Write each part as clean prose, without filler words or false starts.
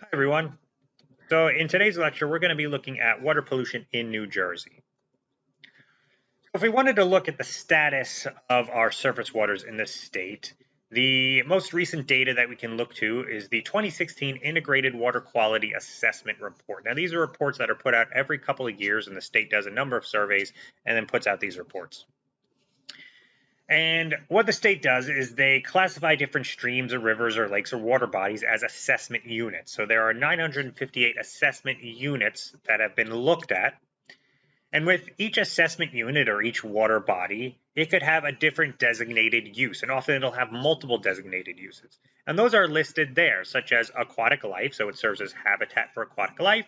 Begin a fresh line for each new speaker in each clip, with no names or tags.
Hi, everyone. So in today's lecture, we're going to be looking at water pollution in New Jersey. If we wanted to look at the status of our surface waters in this state, the most recent data that we can look to is the 2016 Integrated Water Quality Assessment Report. Now, these are reports that are put out every couple of years, and the state does a number of surveys and then puts out these reports. And what the state does is they classify different streams or rivers or lakes or water bodies as assessment units. So there are 958 assessment units that have been looked at. And with each assessment unit or each water body, it could have a different designated use. And often it'll have multiple designated uses. And those are listed there, such as aquatic life. So it serves as habitat for aquatic life.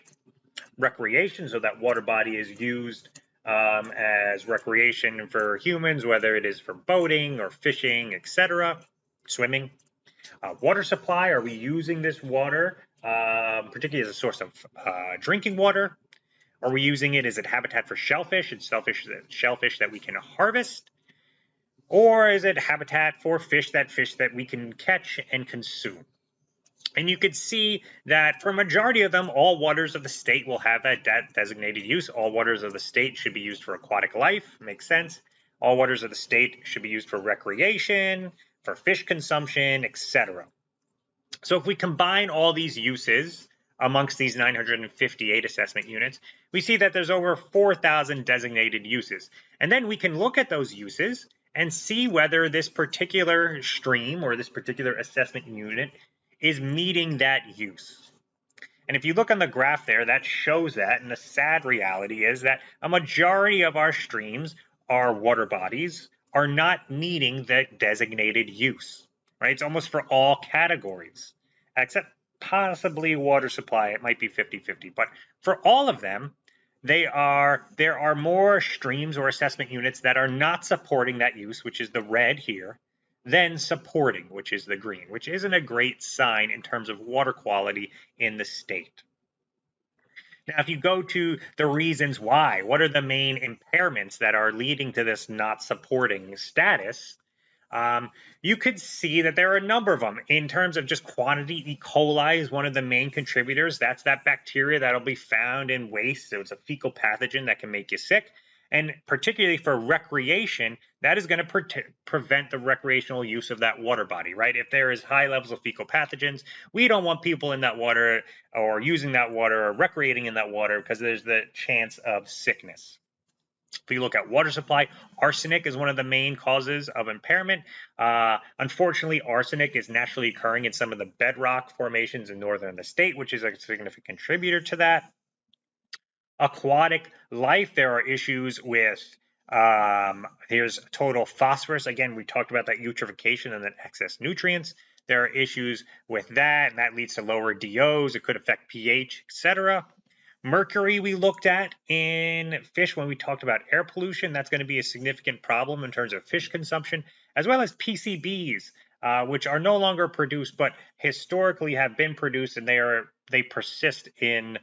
Recreation, so that water body is used as recreation for humans, whether it is for boating or fishing, etc., swimming. Water supply, are we using this water, particularly as a source of drinking water? Are we using it as a habitat for shellfish? It's shellfish that we can harvest? Or is it habitat for fish that we can catch and consume? And you could see that for a majority of them, all waters of the state will have that designated use. All waters of the state should be used for aquatic life. Makes sense. All waters of the state should be used for recreation, for fish consumption, etc. So if we combine all these uses amongst these 958 assessment units, we see that there's over 4,000 designated uses. And then we can look at those uses and see whether this particular stream or this particular assessment unit is meeting that use. And if you look on the graph there, that shows that. And the sad reality is that a majority of our streams, our water bodies, are not meeting the designated use, right? It's almost for all categories, except possibly water supply. It might be 50-50. But for all of them, there are more streams or assessment units that are not supporting that use, which is the red here, than supporting, which is the green, which isn't a great sign in terms of water quality in the state. Now, if you go to the reasons why, what are the main impairments that are leading to this not supporting status? You could see that there are a number of them. In terms of just quantity, E. coli is one of the main contributors. That's that bacteria that'll be found in waste. So it's a fecal pathogen that can make you sick. And particularly for recreation, that is going to prevent the recreational use of that water body, right? If there is high levels of fecal pathogens, we don't want people in that water or using that water or recreating in that water because there's the chance of sickness. If you look at water supply, arsenic is one of the main causes of impairment. Unfortunately, arsenic is naturally occurring in some of the bedrock formations in northern the state, which is a significant contributor to that. Aquatic life, there are issues with here's total phosphorus. Again, we talked about that eutrophication and then excess nutrients. There are issues with that, and that leads to lower DOs. It could affect pH, etc. Mercury we looked at in fish when we talked about air pollution. That's going to be a significant problem in terms of fish consumption, as well as PCBs, which are no longer produced, but historically have been produced, and they persist in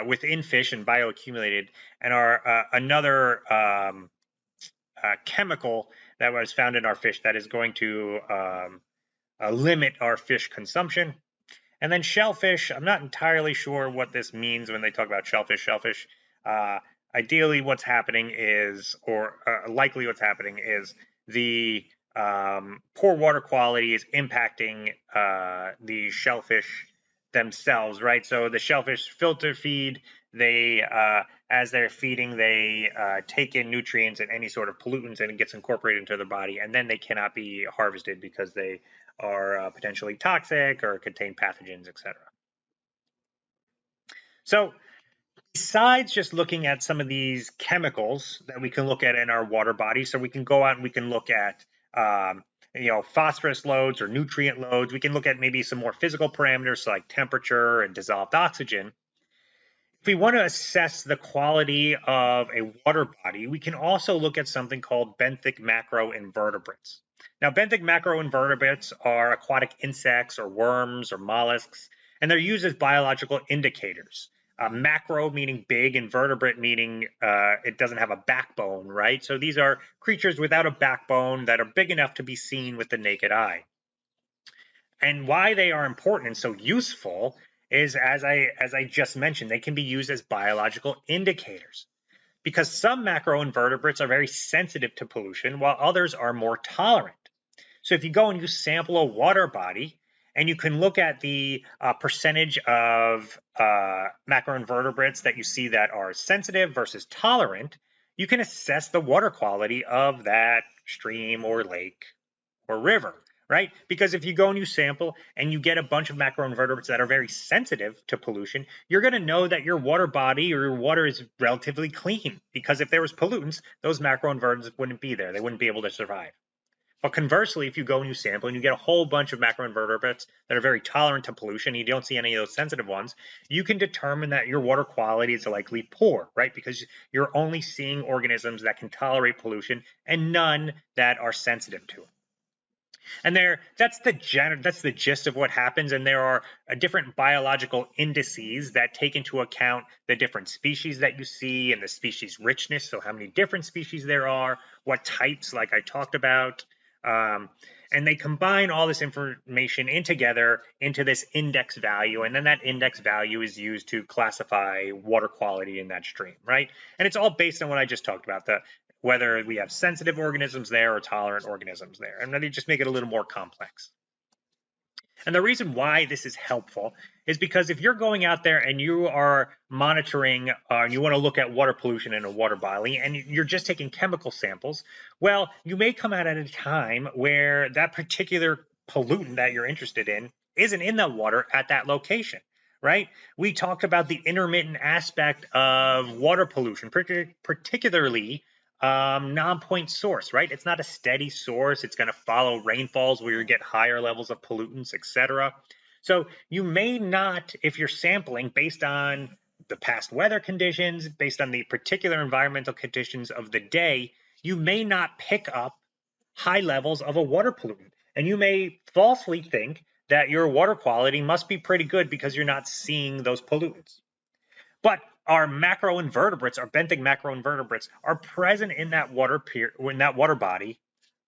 within fish and bioaccumulated, and are another chemical that was found in our fish that is going to limit our fish consumption. And then shellfish, I'm not entirely sure what this means when they talk about shellfish. Ideally what's happening is, or likely what's happening is the poor water quality is impacting the shellfish themselves, right? So the shellfish filter feed, they as they're feeding, they take in nutrients and any sort of pollutants, and it gets incorporated into their body, and then they cannot be harvested because they are potentially toxic or contain pathogens, etc. So besides just looking at some of these chemicals that we can look at in our water body, so we can go out and we can look at phosphorus loads or nutrient loads. We can look at maybe some more physical parameters like temperature and dissolved oxygen. If we want to assess the quality of a water body, we can also look at something called benthic macroinvertebrates. Now, benthic macroinvertebrates are aquatic insects or worms or mollusks, and they're used as biological indicators. Macro meaning big, invertebrate meaning it doesn't have a backbone, right? So these are creatures without a backbone that are big enough to be seen with the naked eye. And why they are important and so useful is, as I just mentioned, they can be used as biological indicators, because some macroinvertebrates are very sensitive to pollution while others are more tolerant. So if you go and you sample a water body and you can look at the percentage of macroinvertebrates that you see that are sensitive versus tolerant, you can assess the water quality of that stream or lake or river, right? Because if you go and you sample and you get a bunch of macroinvertebrates that are very sensitive to pollution, you're going to know that your water body or your water is relatively clean, because if there was pollutants, those macroinvertebrates wouldn't be there. They wouldn't be able to survive. But conversely, if you go and you sample and you get a whole bunch of macroinvertebrates that are very tolerant to pollution, you don't see any of those sensitive ones, you can determine that your water quality is likely poor, right? Because you're only seeing organisms that can tolerate pollution and none that are sensitive to it. And that's the gist of what happens. And there are different biological indices that take into account the different species that you see and the species richness. So how many different species there are, what types, like I talked about. And they combine all this information in together into this index value, and then that index value is used to classify water quality in that stream, right? And it's all based on what I just talked about, whether we have sensitive organisms there or tolerant organisms there, and then they just make it a little more complex. And the reason why this is helpful is because if you're going out there and you are monitoring, and you want to look at water pollution in a water body, and you're just taking chemical samples, well, you may come out at a time where that particular pollutant that you're interested in isn't in the water at that location, right? We talked about the intermittent aspect of water pollution, particularly non-point source, right? It's not a steady source. It's going to follow rainfalls where you get higher levels of pollutants, etc. So you may not, if you're sampling based on the past weather conditions, based on the particular environmental conditions of the day, you may not pick up high levels of a water pollutant. And you may falsely think that your water quality must be pretty good because you're not seeing those pollutants. But our macroinvertebrates, our benthic macroinvertebrates, are present in that water body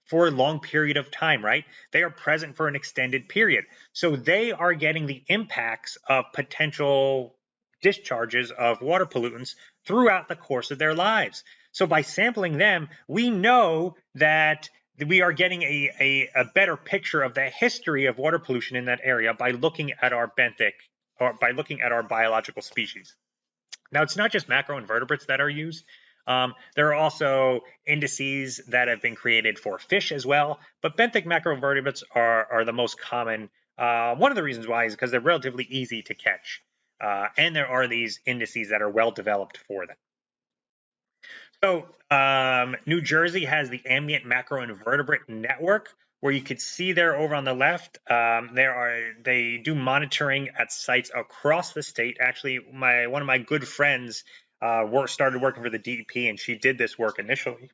for a long period of time, right? They are present for an extended period. So they are getting the impacts of potential discharges of water pollutants throughout the course of their lives. So by sampling them, we know that we are getting a better picture of the history of water pollution in that area by looking at our benthic, or by looking at our biological species. Now, it's not just macroinvertebrates that are used. There are also indices that have been created for fish as well, but benthic macroinvertebrates are the most common. One of the reasons why is because they're relatively easy to catch, and there are these indices that are well developed for them. So New Jersey has the Ambient Macroinvertebrate Network, where you could see there over on the left, they do monitoring at sites across the state. Actually, one of my good friends started working for the DEP, and she did this work initially.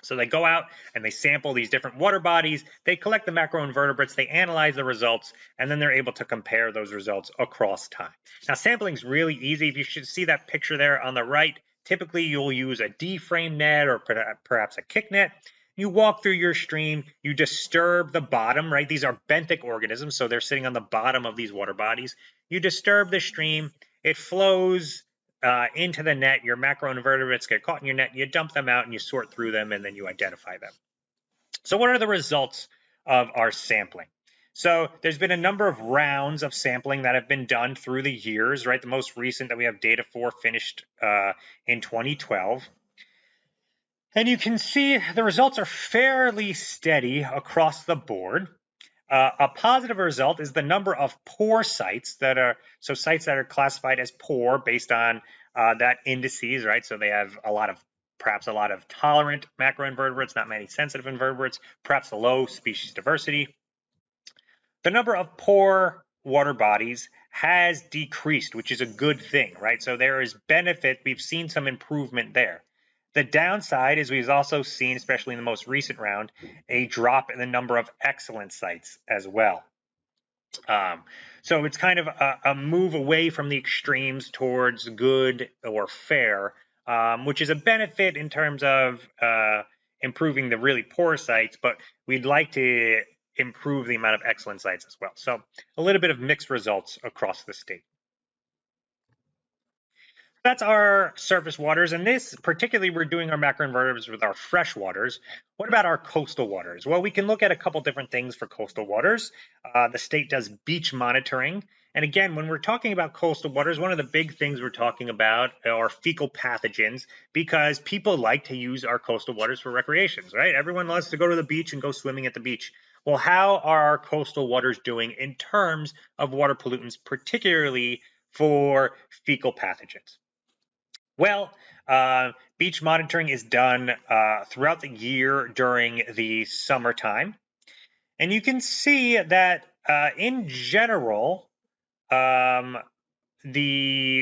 So they go out and they sample these different water bodies, they collect the macroinvertebrates, they analyze the results, and then they're able to compare those results across time. Now, sampling is really easy. If you should see that picture there on the right, typically you'll use a D-frame net or perhaps a kick net. You walk through your stream, you disturb the bottom, right? These are benthic organisms, so they're sitting on the bottom of these water bodies. You disturb the stream, it flows into the net. Your macroinvertebrates get caught in your net, you dump them out and you sort through them, and then you identify them. So what are the results of our sampling? So there's been a number of rounds of sampling that have been done through the years, right? The most recent that we have data for finished in 2012. And you can see the results are fairly steady across the board. A positive result is the number of poor sites sites that are classified as poor based on that indices, right? So they have perhaps a lot of tolerant macroinvertebrates, not many sensitive invertebrates, perhaps a low species diversity. The number of poor water bodies has decreased, which is a good thing, right? So there is benefit. We've seen some improvement there. The downside is we've also seen, especially in the most recent round, a drop in the number of excellent sites as well. So it's kind of a move away from the extremes towards good or fair, which is a benefit in terms of improving the really poor sites, but we'd like to improve the amount of excellent sites as well. So a little bit of mixed results across the state. That's our surface waters, and this particularly we're doing our macroinvertebrates with our fresh waters. What about our coastal waters? Well, we can look at a couple different things for coastal waters. The state does beach monitoring, and again, when we're talking about coastal waters, one of the big things we're talking about are fecal pathogens, because people like to use our coastal waters for recreations, right? Everyone loves to go to the beach and go swimming at the beach. Well, how are our coastal waters doing in terms of water pollutants, particularly for fecal pathogens? Well, beach monitoring is done throughout the year during the summertime. And you can see that in general, the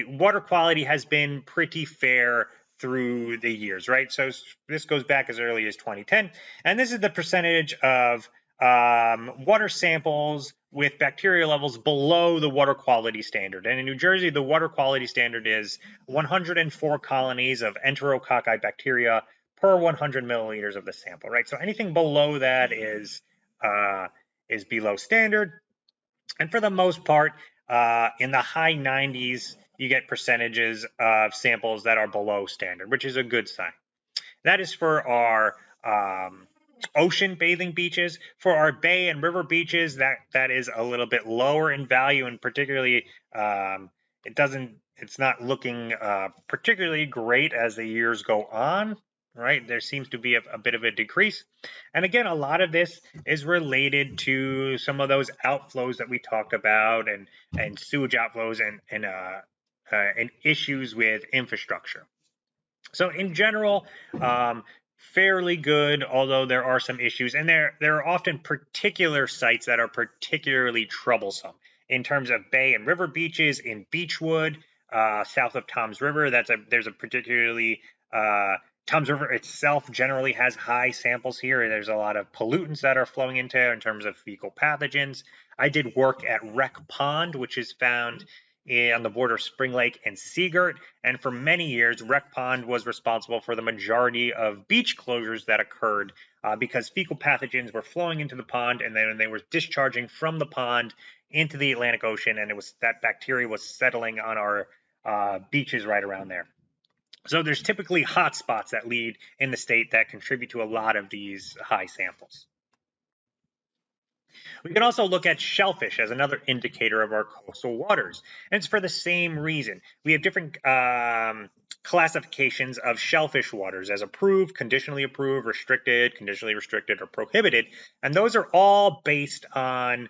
water quality has been pretty fair through the years, right? So this goes back as early as 2010. And this is the percentage of water samples with bacteria levels below the water quality standard. And in New Jersey, the water quality standard is 104 colonies of enterococci bacteria per 100 milliliters of the sample, right? So anything below that is below standard. And for the most part, in the high 90s, you get percentages of samples that are below standard, which is a good sign. That is for our ocean bathing beaches. For our bay and river beaches, that is a little bit lower in value, and particularly it's not looking particularly great as the years go on. Right, there seems to be a bit of a decrease. And again, a lot of this is related to some of those outflows that we talked about, and sewage outflows, and issues with infrastructure. So in general, fairly good, although there are some issues, and there are often particular sites that are particularly troublesome in terms of bay and river beaches. In Beechwood, south of Toms River, there's a particularly Toms River itself generally has high samples here. There's a lot of pollutants that are flowing into in terms of fecal pathogens. I did work at Wreck Pond, which is found on the border of Spring Lake and Seagirt. And for many years, Wreck Pond was responsible for the majority of beach closures that occurred because fecal pathogens were flowing into the pond, and then they were discharging from the pond into the Atlantic Ocean, and that bacteria was settling on our beaches right around there. So there's typically hot spots that lead in the state that contribute to a lot of these high samples. We can also look at shellfish as another indicator of our coastal waters, and it's for the same reason. We have different classifications of shellfish waters as approved, conditionally approved, restricted, conditionally restricted, or prohibited, and those are all based on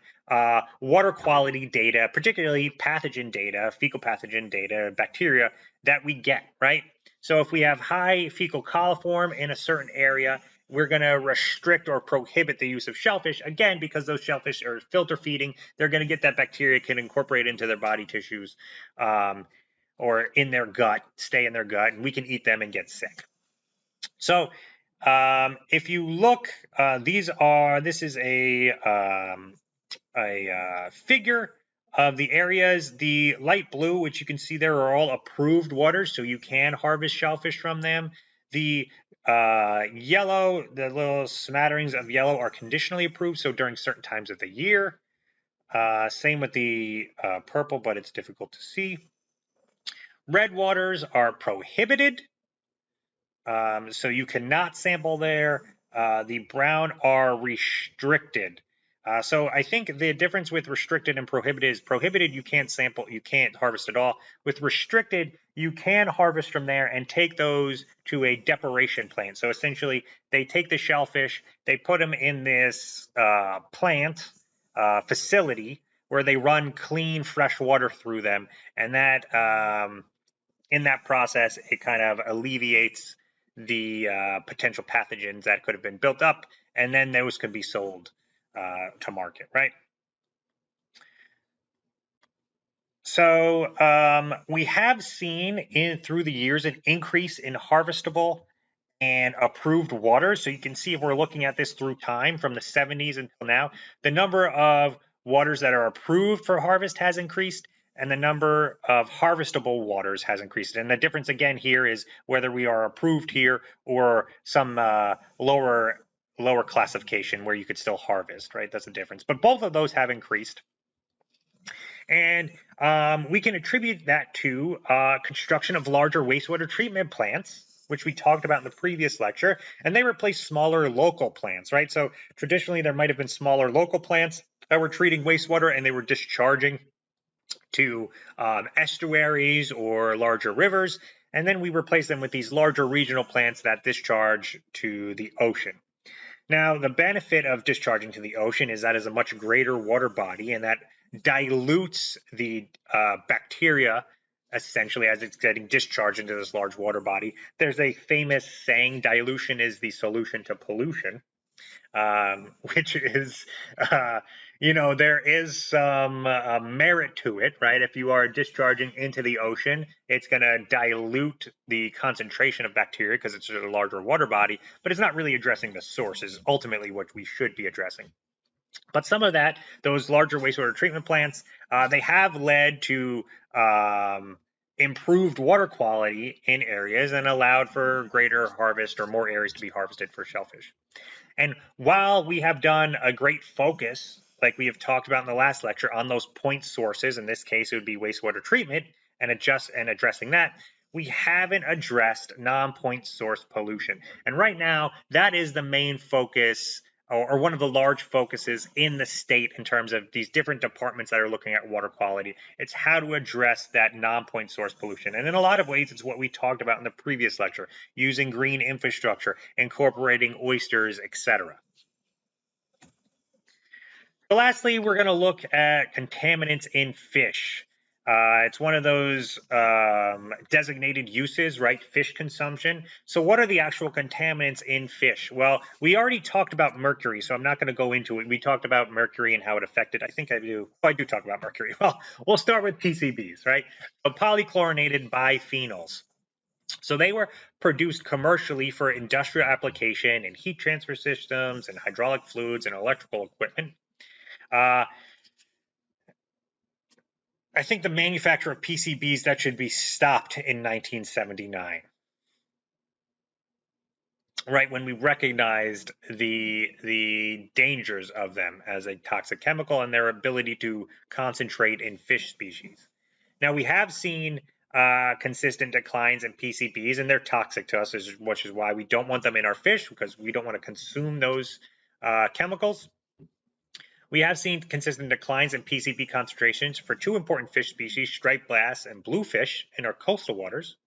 water quality data, particularly pathogen data, fecal pathogen data, bacteria that we get, right? So if we have high fecal coliform in a certain area, we're going to restrict or prohibit the use of shellfish, again, because those shellfish are filter feeding. They're going to get that bacteria, can incorporate into their body tissues or in their gut, stay in their gut, and we can eat them and get sick. So if you look, this is a figure of the areas. The light blue, which you can see there, are all approved waters, so you can harvest shellfish from them. The yellow, the little smatterings of yellow, are conditionally approved, so during certain times of the year. Same with the purple, but it's difficult to see. Red waters are prohibited, so you cannot sample there. The brown are restricted. So I think the difference with restricted and prohibited is prohibited, you can't sample, you can't harvest at all. With restricted, you can harvest from there and take those to a depuration plant. So essentially, they take the shellfish, they put them in this plant facility where they run clean, fresh water through them. And that in that process, it kind of alleviates the potential pathogens that could have been built up, and then those could be sold to market, right? So we have seen through the years an increase in harvestable and approved waters. So you can see if we're looking at this through time from the 70s until now, the number of waters that are approved for harvest has increased, and the number of harvestable waters has increased. And the difference again here is whether we are approved here or some lower lower classification where you could still harvest, right? That's the difference. But both of those have increased. And we can attribute that to construction of larger wastewater treatment plants, which we talked about in the previous lecture, and they replace smaller local plants, right? So traditionally, there might have been smaller local plants that were treating wastewater and they were discharging to estuaries or larger rivers, and then we replace them with these larger regional plants that discharge to the ocean. Now, the benefit of discharging to the ocean is that is a much greater water body, and that dilutes the bacteria essentially as it's getting discharged into this large water body. There's a famous saying, dilution is the solution to pollution, which is, there is some merit to it, right? If you are discharging into the ocean, it's going to dilute the concentration of bacteria because it's just a larger water body, but it's not really addressing the source, is ultimately what we should be addressing. But some of that, those larger wastewater treatment plants, they have led to improved water quality in areas and allowed for greater harvest or more areas to be harvested for shellfish. And while we have done a great focus, like we have talked about in the last lecture, on those point sources, in this case, it would be wastewater treatment and addressing that, we haven't addressed non-point source pollution. And right now, that is the main focus or one of the large focuses in the state in terms of these different departments that are looking at water quality. It's how to address that non-point source pollution. And in a lot of ways, it's what we talked about in the previous lecture, using green infrastructure, incorporating oysters, etc. So lastly, we're going to look at contaminants in fish. It's one of those designated uses, right? Fish consumption. So what are the actual contaminants in fish? Well, we already talked about mercury, so I'm not going to go into it. We talked about mercury and how it affected. I think I do. Oh, I do talk about mercury. Well, we'll start with PCBs, right? So polychlorinated biphenyls. So they were produced commercially for industrial application in heat transfer systems and hydraulic fluids and electrical equipment. I think the manufacture of PCBs, that should be stopped in 1979, right, when we recognized the dangers of them as a toxic chemical and their ability to concentrate in fish species. Now, we have seen consistent declines in PCBs, and they're toxic to us, which is why we don't want them in our fish, because we don't want to consume those chemicals. We have seen consistent declines in PCB concentrations for two important fish species, striped bass and bluefish, in our coastal waters.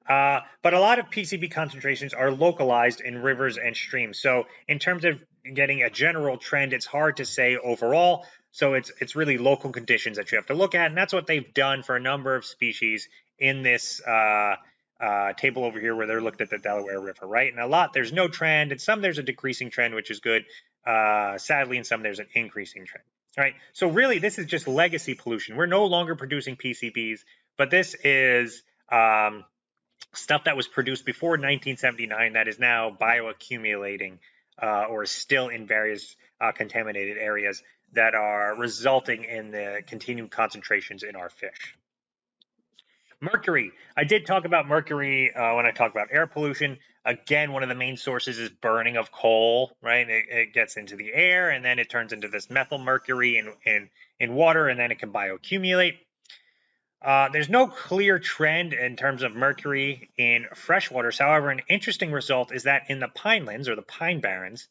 But a lot of PCB concentrations are localized in rivers and streams. So in terms of getting a general trend, it's hard to say overall. So it's really local conditions that you have to look at. And that's what they've done for a number of species in this table over here where they're looked at the Delaware River, right? And there's no trend. In some, there's a decreasing trend, which is good. Sadly, in some, there's an increasing trend. All right. So really, this is just legacy pollution. We're no longer producing PCBs, but this is stuff that was produced before 1979 that is now bioaccumulating or is still in various contaminated areas that are resulting in the continued concentrations in our fish. Mercury. I did talk about mercury when I talked about air pollution. Again, one of the main sources is burning of coal, right? It gets into the air and then it turns into this methyl mercury in water, and then it can bioaccumulate. There's no clear trend in terms of mercury in freshwaters. However, an interesting result is that in the pinelands or the pine barrens,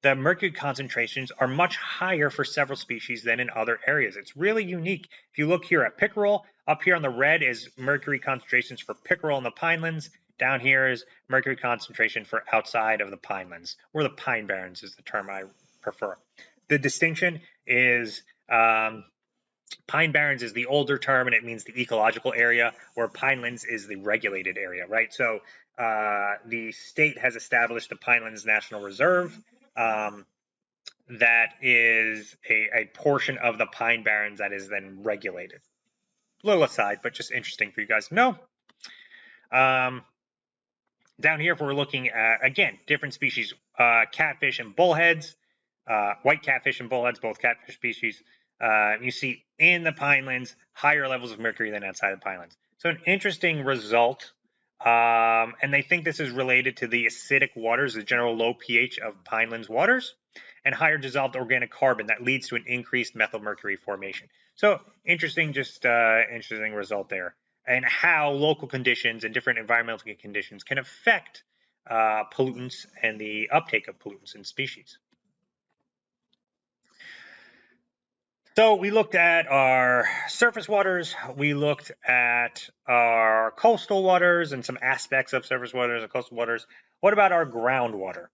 the mercury concentrations are much higher for several species than in other areas. It's really unique. If you look here at pickerel, up here on the red is mercury concentrations for pickerel in the pinelands. Down here is mercury concentration for outside of the pinelands, or the pine barrens is the term I prefer. The distinction is pine barrens is the older term and it means the ecological area, where pinelands is the regulated area, right? So the state has established the Pinelands National Reserve. That is a portion of the pine barrens that is then regulated. Little aside, but just interesting for you guys to know. Down here, if we're looking at, again, different species, catfish and bullheads, white catfish and bullheads, both catfish species. You see in the pinelands higher levels of mercury than outside the pinelands. So an interesting result And they think this is related to the acidic waters, the general low pH of Pinelands waters, and higher dissolved organic carbon that leads to an increased methylmercury formation. So interesting, just interesting result there, and how local conditions and different environmental conditions can affect pollutants and the uptake of pollutants in species. So we looked at our surface waters, we looked at our coastal waters and some aspects of surface waters and coastal waters. What about our groundwater?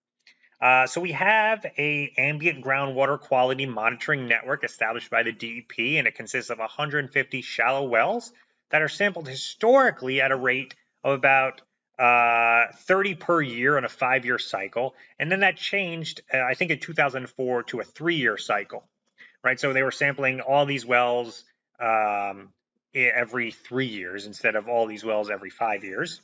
So we have a ambient groundwater quality monitoring network established by the DEP, and it consists of 150 shallow wells that are sampled historically at a rate of about 30 per year on a 5-year cycle. And then that changed, I think in 2004 to a 3-year cycle. Right, so they were sampling all these wells every 3 years instead of all these wells every 5 years.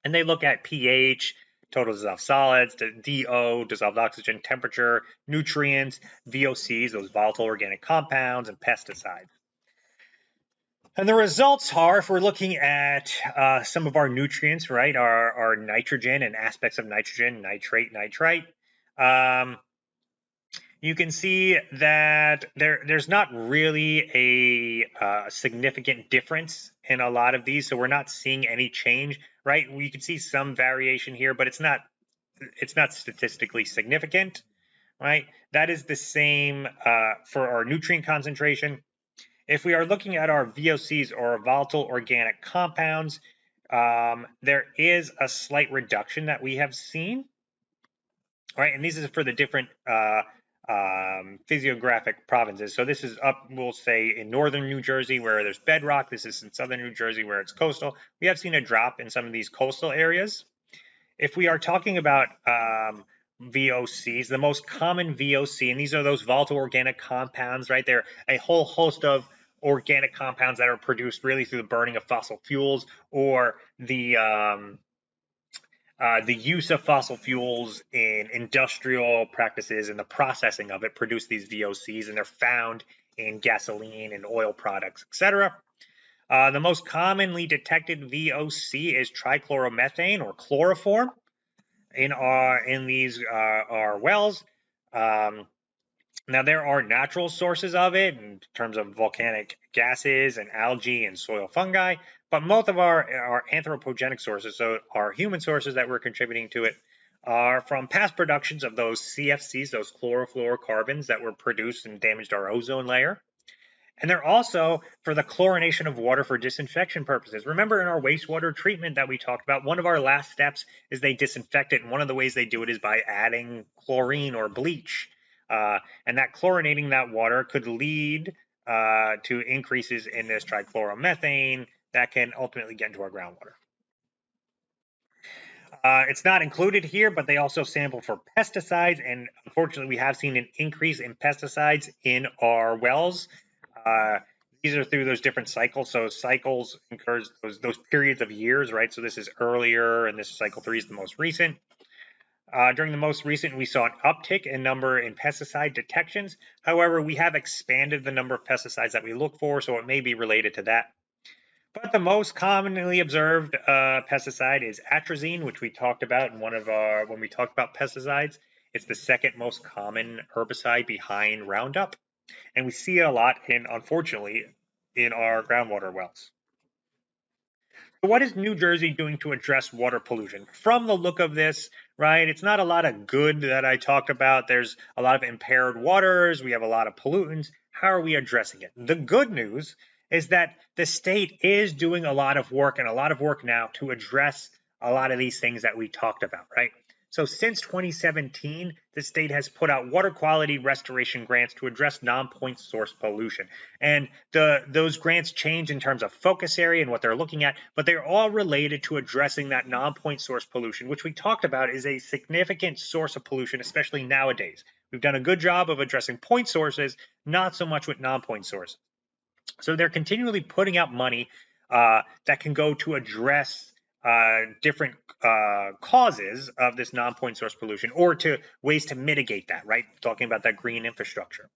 And they look at pH, total dissolved solids, DO, dissolved oxygen, temperature, nutrients, VOCs, those volatile organic compounds, and pesticides. And the results are, if we're looking at some of our nutrients, right, our nitrogen and aspects of nitrogen, nitrate, nitrite, you can see that there's not really a significant difference in a lot of these. So we're not seeing any change, right? We can see some variation here, but it's not statistically significant, right? That is the same for our nutrient concentration. If we are looking at our VOCs or volatile organic compounds, there is a slight reduction that we have seen, right? And these is for the different physiographic provinces. So this is up, we'll say, in northern New Jersey where there's bedrock. This is in southern New Jersey where it's coastal. We have seen a drop in some of these coastal areas. If we are talking about VOCs, the most common VOC, and these are those volatile organic compounds, right? They're a whole host of organic compounds that are produced really through the burning of fossil fuels or the use of fossil fuels in industrial practices and the processing of it produce these VOCs, and they're found in gasoline and oil products, etc. The most commonly detected VOC is trichloromethane or chloroform in these our wells. Now there are natural sources of it in terms of volcanic gases and algae and soil fungi, but most of our anthropogenic sources, so our human sources that we're contributing to it, are from past productions of those CFCs, those chlorofluorocarbons that were produced and damaged our ozone layer. And they're also for the chlorination of water for disinfection purposes. Remember in our wastewater treatment that we talked about, one of our last steps is they disinfect it. And one of the ways they do it is by adding chlorine or bleach. And that chlorinating that water could lead to increases in this trichloromethane that can ultimately get into our groundwater. It's not included here, but they also sample for pesticides. And unfortunately, we have seen an increase in pesticides in our wells. These are through those different cycles. So cycles incurs those periods of years, right? So this is earlier, and this cycle 3 is the most recent. During the most recent, we saw an uptick in number in pesticide detections. However, we have expanded the number of pesticides that we look for, so it may be related to that. But the most commonly observed pesticide is atrazine, which we talked about in when we talked about pesticides. It's the second most common herbicide behind Roundup. And we see it a lot, unfortunately, in our groundwater wells. So what is New Jersey doing to address water pollution? From the look of this, right, it's not a lot of good that I talked about. There's a lot of impaired waters. We have a lot of pollutants. How are we addressing it? The good news is that the state is doing a lot of work, and a lot of work now, to address a lot of these things that we talked about, right? So since 2017, the state has put out water quality restoration grants to address non-point source pollution. And those grants change in terms of focus area and what they're looking at, but they're all related to addressing that non-point source pollution, which we talked about is a significant source of pollution, especially nowadays. We've done a good job of addressing point sources, not so much with non-point sources. So they're continually putting out money that can go to address different causes of this non-point source pollution, or to ways to mitigate that, right? Talking about that green infrastructure.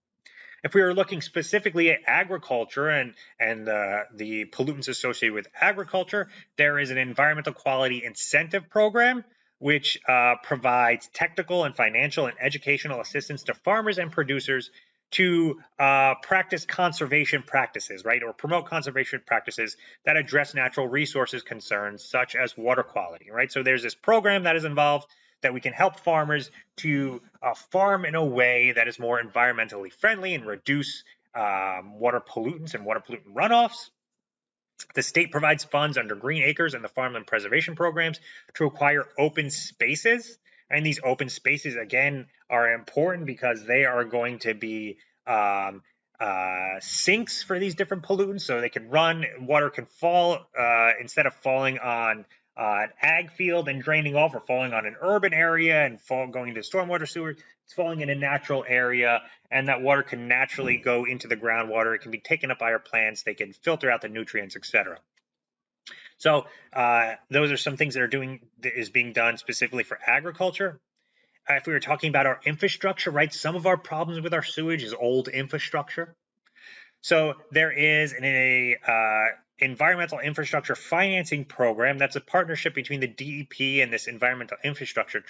If we were looking specifically at agriculture and the pollutants associated with agriculture, there is an environmental quality incentive program which provides technical and financial and educational assistance to farmers and producers to practice conservation practices, right, or promote conservation practices that address natural resources concerns such as water quality, right? So there's this program that is involved that we can help farmers to farm in a way that is more environmentally friendly and reduce water pollutants and water pollutant runoffs. The state provides funds under Green Acres and the Farmland Preservation Programs to acquire open spaces. And these open spaces, again, are important because they are going to be sinks for these different pollutants. So they can run, water can fall instead of falling on an ag field and draining off, or falling on an urban area and going into stormwater sewer. It's falling in a natural area, and that water can naturally go into the groundwater. It can be taken up by our plants. They can filter out the nutrients, etc. So those are some things that is being done specifically for agriculture. If we were talking about our infrastructure, right, some of our problems with our sewage is old infrastructure. So there is an environmental infrastructure financing program that's a partnership between the DEP and this environmental infrastructure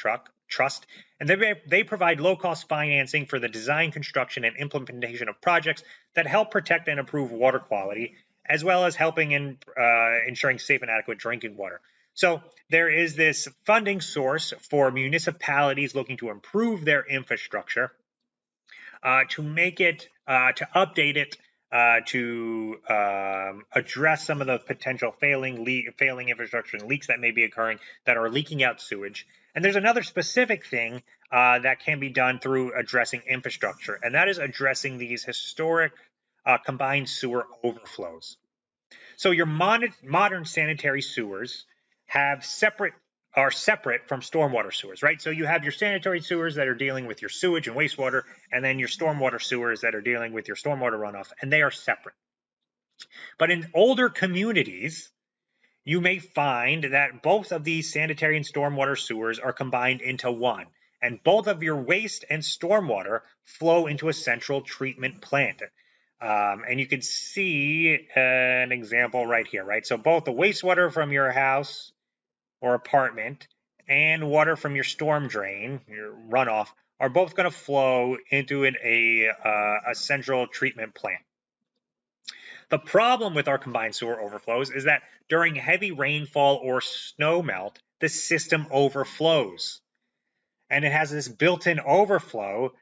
trust, and they provide low-cost financing for the design, construction, and implementation of projects that help protect and improve water quality, as well as helping in ensuring safe and adequate drinking water. So there is this funding source for municipalities looking to improve their infrastructure, to make it, to update it, to address some of the potential failing infrastructure and leaks that may be occurring that are leaking out sewage. And there's another specific thing that can be done through addressing infrastructure, and that is addressing these historic combined sewer overflows. So your modern sanitary sewers are separate from stormwater sewers, right? So you have your sanitary sewers that are dealing with your sewage and wastewater, and then your stormwater sewers that are dealing with your stormwater runoff, and they are separate. But in older communities, you may find that both of these sanitary and stormwater sewers are combined into one, and both of your waste and stormwater flow into a central treatment plant. And you can see an example right here, right? So both the wastewater from your house or apartment and water from your storm drain, your runoff, are both going to flow into a central treatment plant. The problem with our combined sewer overflows is that during heavy rainfall or snow melt, the system overflows. And it has this built-in overflow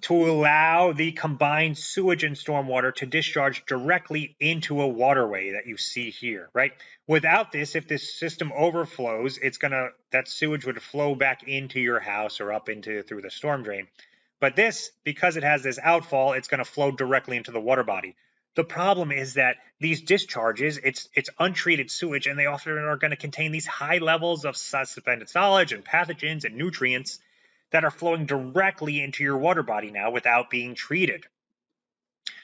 to allow the combined sewage and stormwater to discharge directly into a waterway that you see here, right? Without this, if this system overflows, that sewage would flow back into your house or up through the storm drain. But this, because it has this outfall, it's going to flow directly into the water body. The problem is that these discharges, it's untreated sewage, and they often are going to contain these high levels of suspended solids and pathogens and nutrients that are flowing directly into your water body now without being treated.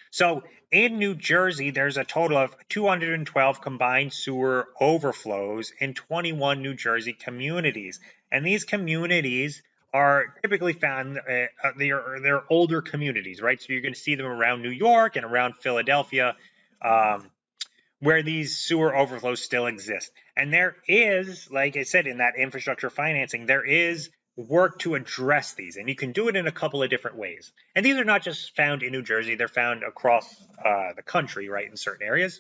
So in New Jersey, there's a total of 212 combined sewer overflows in 21 New Jersey communities. And these communities are typically found, they're older communities, right? So you're going to see them around New York and around Philadelphia, where these sewer overflows still exist. And there is, like I said, in that infrastructure financing, there is work to address these, and you can do it in a couple of different ways. And these are not just found in New Jersey, they're found across the country, right, in certain areas.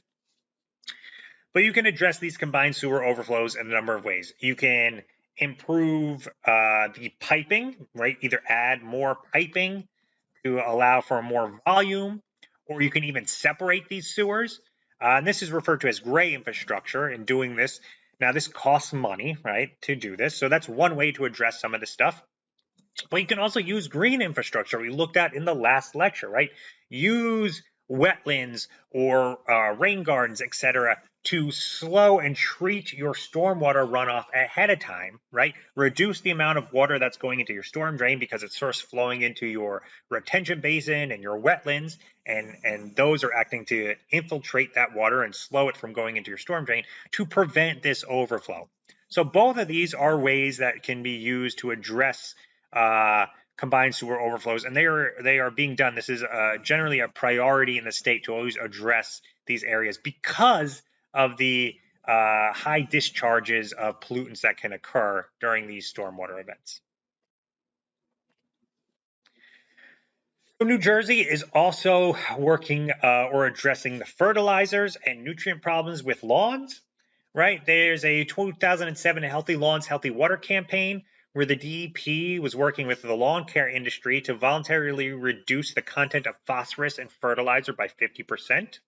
But you can address these combined sewer overflows in a number of ways. You can improve the piping, right, either add more piping to allow for more volume, or you can even separate these sewers. And this is referred to as gray infrastructure in doing this. Now, this costs money, right, to do this. So that's one way to address some of this stuff. But you can also use green infrastructure we looked at in the last lecture, right? Use wetlands or rain gardens, etc., to slow and treat your stormwater runoff ahead of time, right? Reduce the amount of water that's going into your storm drain because it's first flowing into your retention basin and your wetlands, and those are acting to infiltrate that water and slow it from going into your storm drain to prevent this overflow. So both of these are ways that can be used to address combined sewer overflows, and they are being done. This is generally a priority in the state to always address these areas because of the high discharges of pollutants that can occur during these stormwater events. So New Jersey is also working or addressing the fertilizers and nutrient problems with lawns, right? There's a 2007 Healthy Lawns, Healthy Water campaign where the DEP was working with the lawn care industry to voluntarily reduce the content of phosphorus and fertilizer by 50%.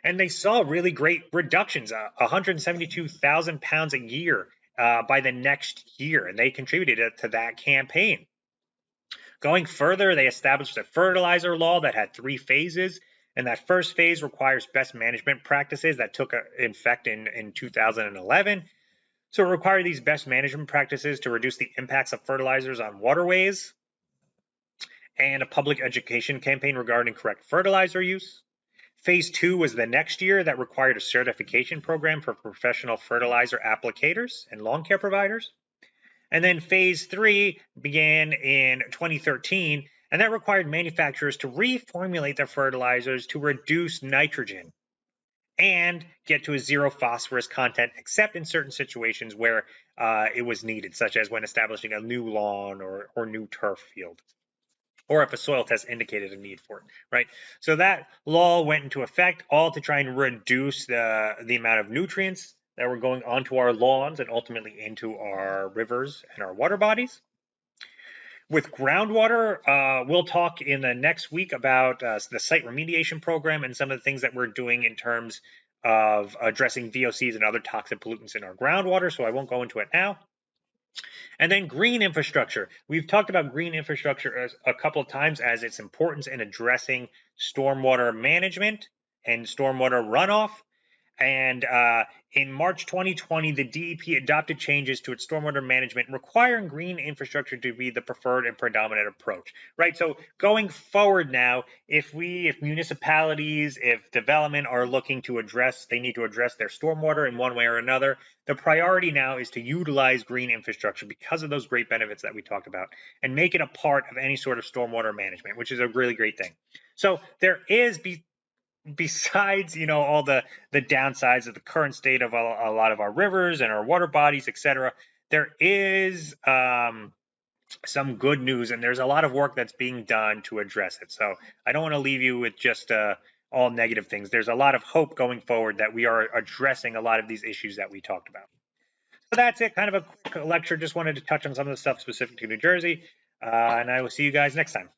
And they saw really great reductions, 172,000 pounds a year by the next year, and they contributed to that campaign. Going further, they established a fertilizer law that had 3 phases, and that first phase requires best management practices that took effect in 2011. So it required these best management practices to reduce the impacts of fertilizers on waterways, and a public education campaign regarding correct fertilizer use. Phase 2 was the next year that required a certification program for professional fertilizer applicators and lawn care providers. And then phase 3 began in 2013, and that required manufacturers to reformulate their fertilizers to reduce nitrogen and get to a 0 phosphorus content, except in certain situations where it was needed, such as when establishing a new lawn or new turf field, or if a soil test indicated a need for it, right? So that law went into effect, all to try and reduce the amount of nutrients that were going onto our lawns and ultimately into our rivers and our water bodies. With groundwater, we'll talk in the next week about the site remediation program and some of the things that we're doing in terms of addressing VOCs and other toxic pollutants in our groundwater, so I won't go into it now. And then green infrastructure. We've talked about green infrastructure a couple of times as its importance in addressing stormwater management and stormwater runoff. And in March 2020, the DEP adopted changes to its stormwater management, requiring green infrastructure to be the preferred and predominant approach, right? So going forward now, if municipalities, if development are looking to address, they need to address their stormwater in one way or another, the priority now is to utilize green infrastructure because of those great benefits that we talked about and make it a part of any sort of stormwater management, which is a really great thing. So there is, besides, all the downsides of the current state of a lot of our rivers and our water bodies, etc., there is some good news, and there's a lot of work that's being done to address it. So I don't want to leave you with just all negative things. There's a lot of hope going forward that we are addressing a lot of these issues that we talked about. So that's it, kind of a quick lecture. Just wanted to touch on some of the stuff specific to New Jersey, and I will see you guys next time.